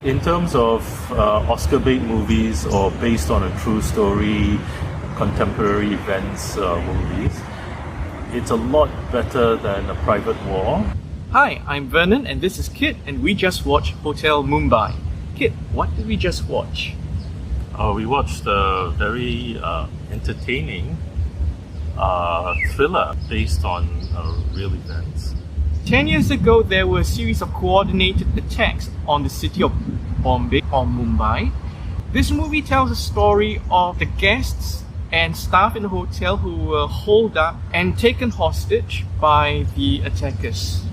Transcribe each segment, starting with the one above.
In terms of Oscar bait movies or based on a true story, contemporary events movies, it's a lot better than A Private War. Hi, I'm Vernon and this is Kit, and we just watched Hotel Mumbai. Kit, what did we just watch? We watched a very entertaining thriller based on real events. 10 years ago, there were a series of coordinated attacks on the city of Bombay or Mumbai. This movie tells a story of the guests and staff in the hotel who were holed up and taken hostage by the attackers.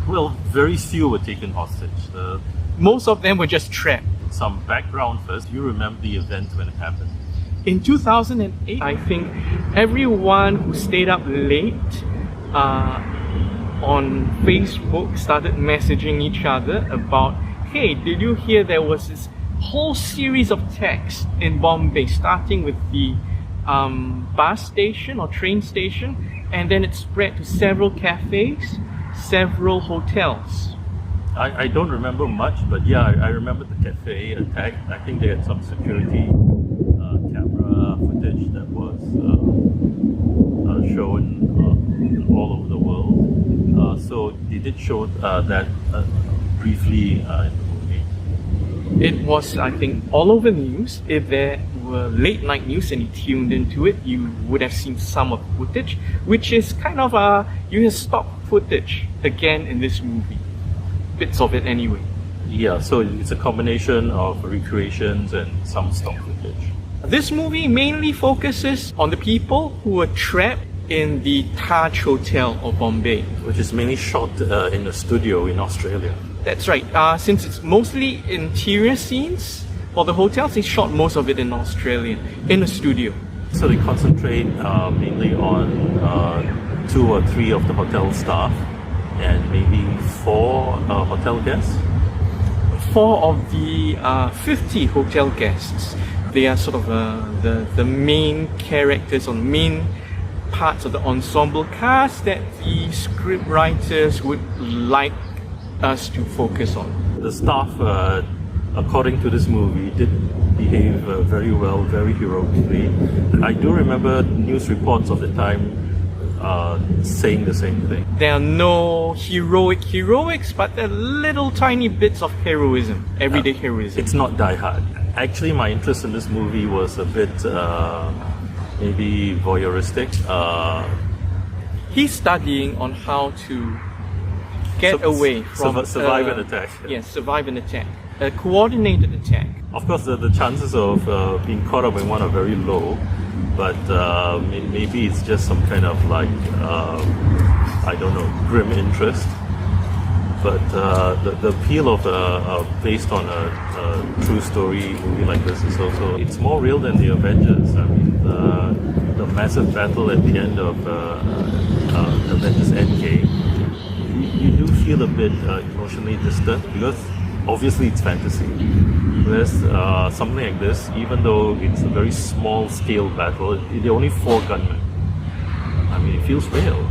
Well, very few were taken hostage. Most of them were just trapped. Some background first. You remember the event when it happened? In 2008, I think everyone who stayed up late on Facebook started messaging each other about, hey, did you hear there was this whole series of attacks in Bombay, starting with the bus station or train station, and then it spread to several cafes, several hotels. I don't remember much, but yeah, I remember the cafe attack. I think they had some security camera footage that was shown all over the world. So they did show that briefly in the movie. It was, I think, all over the news. If there were late night news and you tuned into it, you would have seen some of the footage, which is kind of you have stock footage again in this movie. Bits of it anyway. Yeah, so it's a combination of recreations and some stock footage. This movie mainly focuses on the people who were trapped in the Taj Hotel of Bombay, which is mainly shot in a studio in Australia. That's right. Since it's mostly interior scenes for the hotels, they shot most of it in Australia, in a studio. So they concentrate mainly on 2 or 3 of the hotel staff and maybe 4 hotel guests. 4 of the 50 hotel guests. They are sort of the main characters or main parts of the ensemble cast that the script writers would like us to focus on. The staff, according to this movie, did behave very well, very heroically. I do remember news reports of the time saying the same thing. There are no heroics, but there are little tiny bits of heroism, everyday heroism. It's not Die Hard. Actually, my interest in this movie was a bit maybe voyeuristic. He's studying on how to get away from survive an attack. Yes, survive an attack, a coordinated attack. Of course, the chances of being caught up in one are very low, but maybe it's just some kind of like I don't know, grim interest. But the appeal of based on a true story movie like this is also, it's more real than the Avengers. I mean, the massive battle at the end of Avengers Endgame, you do feel a bit emotionally distant because obviously it's fantasy. Whereas something like this, even though it's a very small scale battle, there are only 4 gunmen. I mean, it feels real.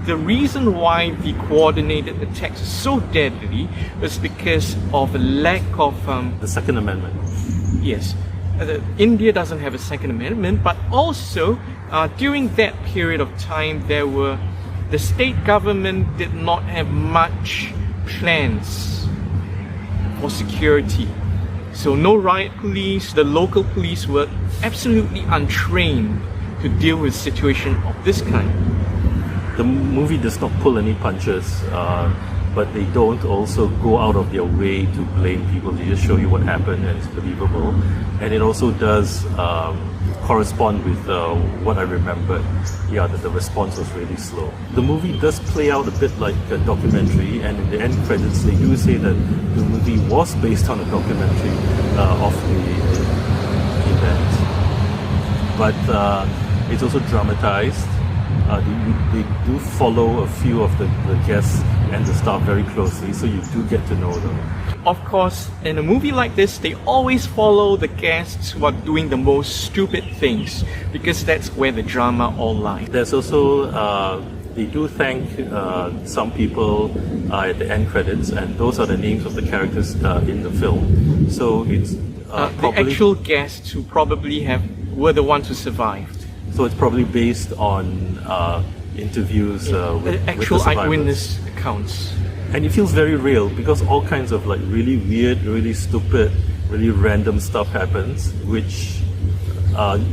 The reason why the coordinated attacks are so deadly is because of a lack of the Second Amendment. Yes, India doesn't have a Second Amendment, but also during that period of time, the state government did not have much plans for security. So no riot police, the local police were absolutely untrained to deal with a situation of this kind. The movie does not pull any punches, but they don't also go out of their way to blame people. They just show you what happened and it's believable. And it also does correspond with what I remembered. Yeah, that the response was really slow. The movie does play out a bit like a documentary, and in the end credits they do say that the movie was based on a documentary of the event. But it's also dramatized. They do follow a few of the guests and the staff very closely, so you do get to know them. Of course, in a movie like this, they always follow the guests who are doing the most stupid things, because that's where the drama all lies. There's also they do thank some people at the end credits, and those are the names of the characters in the film. So it's The probably, actual guests who probably were the ones who survived. so it's probably based on interviews with Actual the survivors. eyewitness accounts. And it feels very real because all kinds of like really weird, really stupid, really random stuff happens, which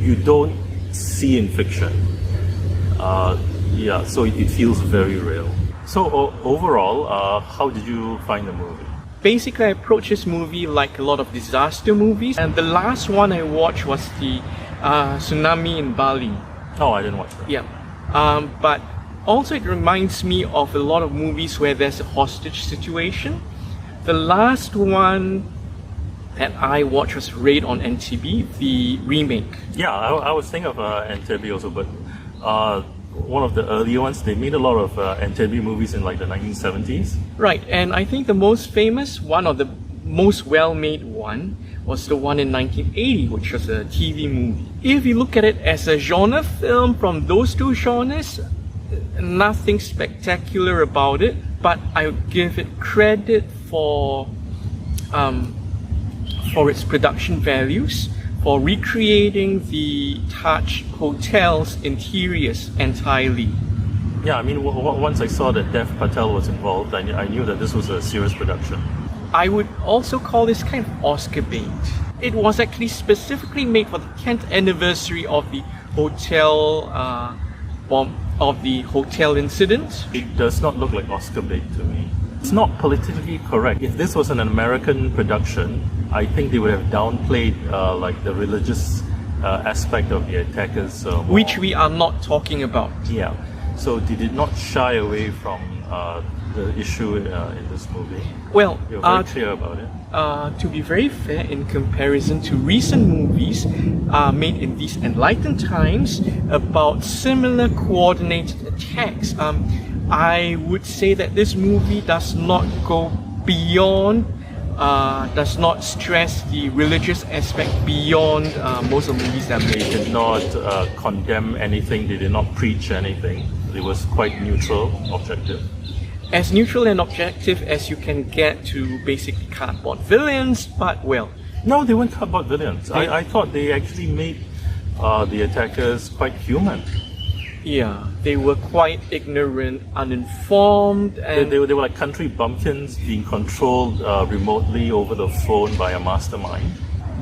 you don't see in fiction. Yeah, so it feels very real. So overall, how did you find the movie? Basically, I approached this movie like a lot of disaster movies, and the last one I watched was the tsunami in Bali. Oh, I didn't watch that. Yeah, but also it reminds me of a lot of movies where there's a hostage situation. The last one that I watched was Raid on NTB, the remake. Yeah, I was thinking of Entebbe also, but one of the earlier ones, they made a lot of Entebbe movies in like the 1970s. Right, and I think the most famous one, or the most well-made one, was the one in 1980, which was a TV movie. If you look at it as a genre film from those two genres, nothing spectacular about it, but I would give it credit for its production values, for recreating the Taj Hotel's interiors entirely. Yeah, I mean, once I saw that Dev Patel was involved, I knew that this was a serious production. I would also call this kind of Oscar bait. It was actually specifically made for the 10th anniversary of the hotel bomb, of the hotel incident. It does not look like Oscar bait to me. It's not politically correct. If this was an American production, I think they would have downplayed like the religious aspect of the attackers. Which we are not talking about. Yeah. So they did not shy away from the issue in this movie. Well, You're very clear about it. to be very fair, in comparison to recent movies made in these enlightened times about similar coordinated attacks, I would say that this movie does not go beyond, does not stress the religious aspect beyond most of the movies that are They made. did not condemn anything. They did not preach anything. It was quite neutral, objective. As neutral and objective as you can get to basically cardboard villains, but well, No, they weren't cardboard villains. I thought they actually made the attackers quite human. yeah, they were quite ignorant, uninformed, and They were like country bumpkins being controlled remotely over the phone by a mastermind.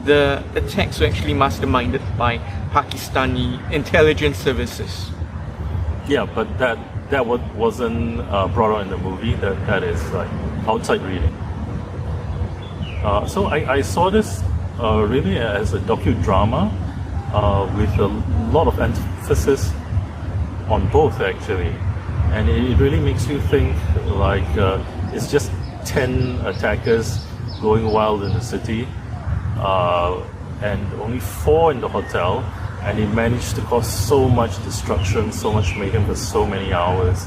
the attacks were actually masterminded by Pakistani intelligence services. Yeah, but that wasn't brought out in the movie. That is like outside reading. So I saw this really as a docudrama with a lot of emphasis on both actually, and it really makes you think like it's just 10 attackers going wild in the city, and only 4 in the hotel, and they managed to cause so much destruction, so much mayhem for so many hours.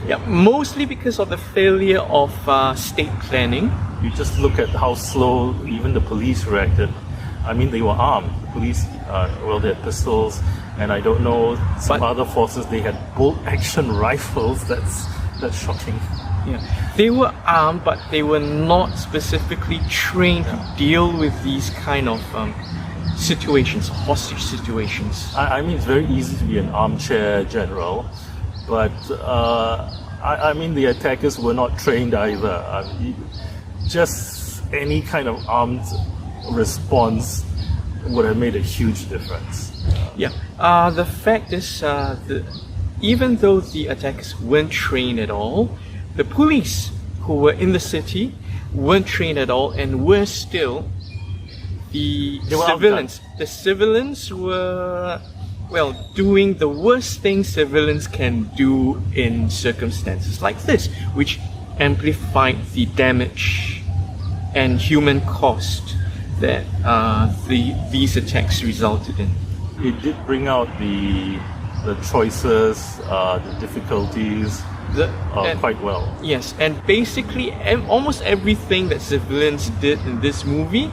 Yeah, mostly because of the failure of state planning. You just look at how slow even the police reacted. I mean, they were armed. The police, well, they had pistols, and I don't know, some But- other forces, they had bolt-action rifles. That's shocking. Yeah, they were armed, but they were not specifically trained to deal with these kind of situations, hostage situations. I mean, it's very easy to be an armchair general, but I mean, the attackers were not trained either. Just any kind of armed response would have made a huge difference. Yeah, the fact is, even though the attackers weren't trained at all, the police who were in the city weren't trained at all and were still the They were civilians. The civilians were, well, doing the worst thing civilians can do in circumstances like this, which amplified the damage and human cost that these attacks resulted in. It did bring out the choices, the difficulties And- quite well. Yes, and basically almost everything that civilians did in this movie,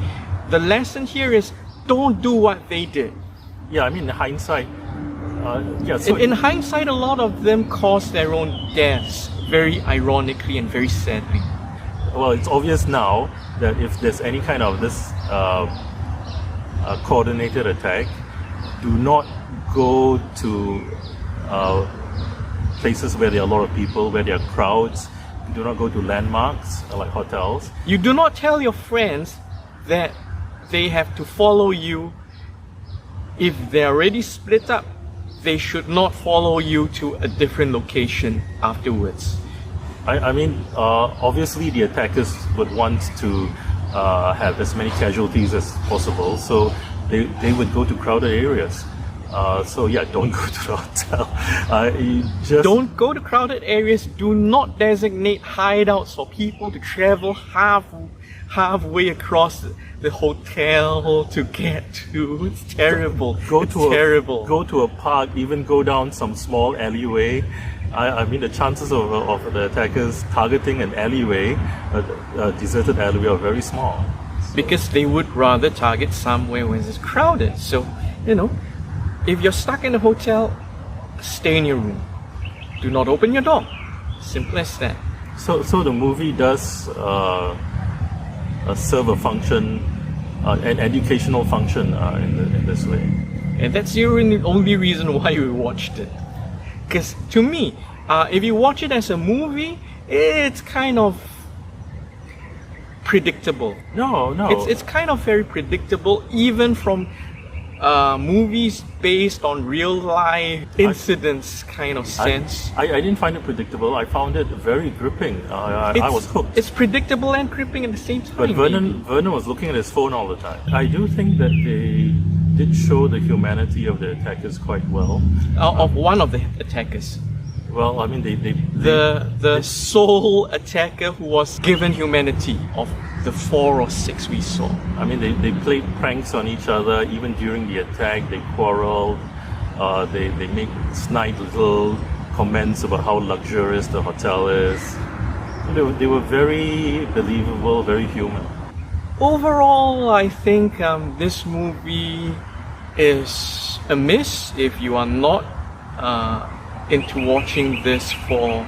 the lesson here is don't do what they did. Yeah, I mean, in hindsight, Yeah. So In hindsight, a lot of them caused their own deaths, very ironically and very sadly. well, it's obvious now that if there's any kind of this coordinated attack, do not go to places where there are a lot of people, where there are crowds. Do not go to landmarks like hotels. You do not tell your friends that they have to follow you. If they're already split up, they should not follow you to a different location afterwards. I mean, obviously the attackers would want to have as many casualties as possible, so they would go to crowded areas. So yeah, don't go to the hotel. You just Don't go to crowded areas. Do not designate hideouts for people to travel halfway across the hotel to get to. It's terrible. It's terrible. Go to a park, even go down some small alleyway. I mean, the chances of the attackers targeting an alleyway, a deserted alleyway, are very small. Because they would rather target somewhere where it's crowded. So, if you're stuck in a hotel, stay in your room. Do not open your door. Simple as that. So the movie does serve a function, an educational function in this way. And that's the only reason why we watched it. Because to me, if you watch it as a movie, it's kind of predictable. No. It's kind of very predictable, even from movies based on real life incidents kind of sense. I didn't find it predictable. I found it very gripping. I was hooked. It's predictable and gripping at the same time. But Vernon was looking at his phone all the time. I do think that they did show the humanity of the attackers quite well. Of one of the attackers. Well, I mean, The sole attacker who was given humanity of the 4 or 6 we saw. I mean, they played pranks on each other. Even during the attack, they quarreled. They make snide little comments about how luxurious the hotel is. They were very believable, very human. Overall, I think this movie is a miss if you are not into watching this for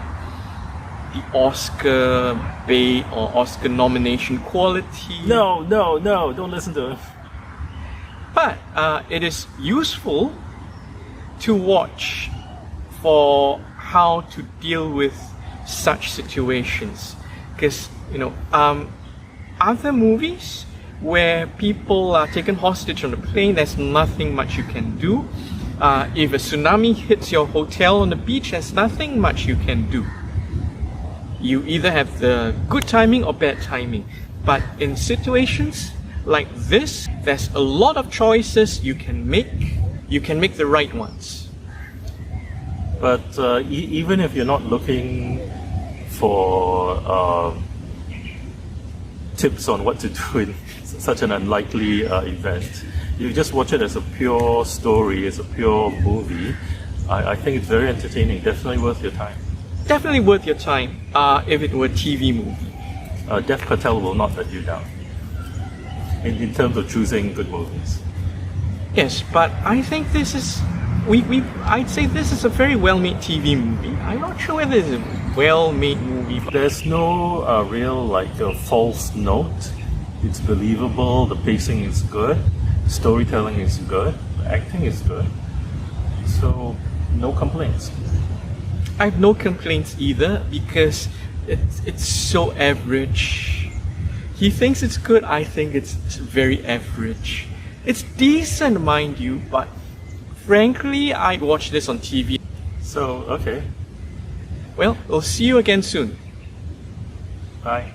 the Oscar bait or Oscar nomination quality. No, don't listen to him. But it is useful to watch for how to deal with such situations. Because, other movies where people are taken hostage on the plane, there's nothing much you can do. If a tsunami hits your hotel on the beach, there's nothing much you can do. You either have the good timing or bad timing. But in situations like this, there's a lot of choices you can make. You can make the right ones. But even if you're not looking for tips on what to do in such an unlikely event, you just watch it as a pure story, as a pure movie. I think it's very entertaining, definitely worth your time. Definitely worth your time if it were a TV movie. Dev Patel will not let you down in terms of choosing good movies. Yes, but I think this is I'd say this is a very well-made TV movie. I'm not sure whether it's a well-made movie. But There's no real false note. It's believable. The pacing is good. Storytelling is good. The acting is good. So no complaints. I have no complaints either because it's so average. He thinks it's good. I think it's very average. It's decent, mind you, but frankly, I'd watch this on TV. So okay. Well, we'll see you again soon. Bye.